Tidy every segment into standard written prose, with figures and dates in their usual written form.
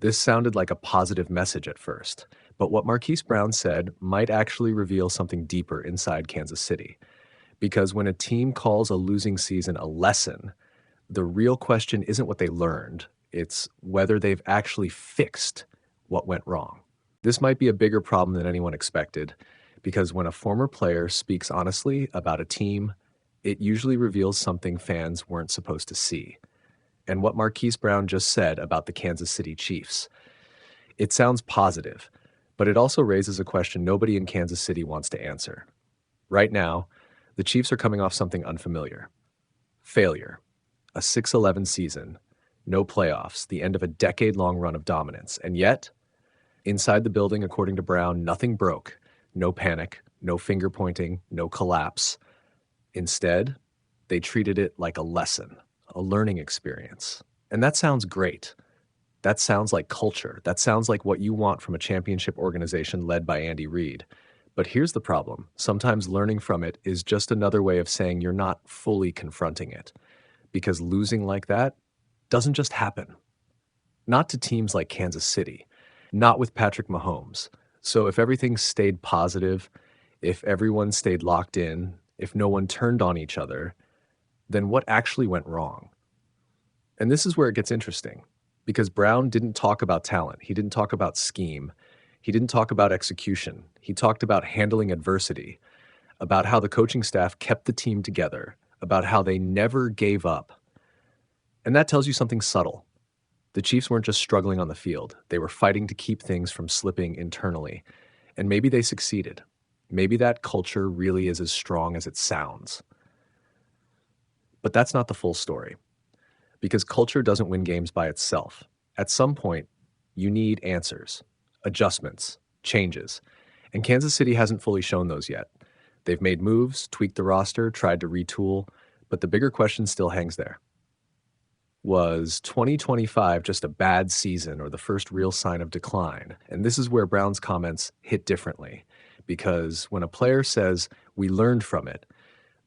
This sounded like a positive message at first, but what Marquise Brown said might actually reveal something deeper inside Kansas City. Because when a team calls a losing season a lesson, the real question isn't what they learned, it's whether they've actually fixed what went wrong. This might be a bigger problem than anyone expected, because when a former player speaks honestly about a team, it usually reveals something fans weren't supposed to see. And what Marquise Brown just said about the Kansas City Chiefs, it sounds positive, but it also raises a question nobody in Kansas City wants to answer. Right now, the Chiefs are coming off something unfamiliar: failure, a 6-11 season, no playoffs, the end of a decade-long run of dominance. And yet, inside the building, according to Brown, nothing broke. No panic, no finger pointing, no collapse. Instead, they treated it like a lesson, a learning experience. And that sounds great. That sounds like culture. That sounds like what you want from a championship organization led by Andy Reid. But here's the problem. Sometimes learning from it is just another way of saying you're not fully confronting it. Because losing like that doesn't just happen. Not to teams like Kansas City, not with Patrick Mahomes. So if everything stayed positive, if everyone stayed locked in, if no one turned on each other, then what actually went wrong? And this is where it gets interesting, because Brown didn't talk about talent. He didn't talk about scheme. He didn't talk about execution. He talked about handling adversity, about how the coaching staff kept the team together, about how they never gave up. And that tells you something subtle. The Chiefs weren't just struggling on the field. They were fighting to keep things from slipping internally. And maybe they succeeded. Maybe that culture really is as strong as it sounds. But that's not the full story. Because culture doesn't win games by itself. At some point, you need answers, adjustments, changes. And Kansas City hasn't fully shown those yet. They've made moves, tweaked the roster, tried to retool, but the bigger question still hangs there. Was 2025 just a bad season or the first real sign of decline? And this is where Brown's comments hit differently, because when a player says, "We learned from it,"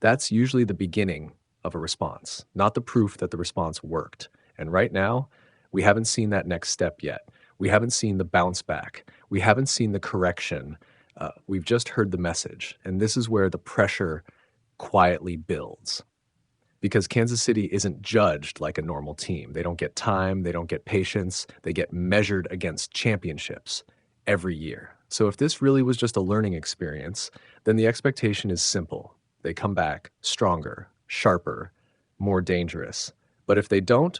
that's usually the beginning of a response, not the proof that the response worked. And right now, we haven't seen that next step yet. We haven't seen the bounce back. We haven't seen the correction. We've just heard the message. And this is where the pressure quietly builds. Because Kansas City isn't judged like a normal team. They don't get time, they don't get patience, they get measured against championships every year. So if this really was just a learning experience, then the expectation is simple. They come back stronger, sharper, more dangerous. But if they don't,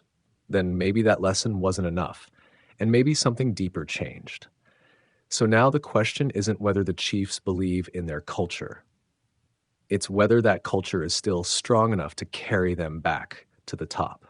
then maybe that lesson wasn't enough, and maybe something deeper changed. So now the question isn't whether the Chiefs believe in their culture. It's whether that culture is still strong enough to carry them back to the top.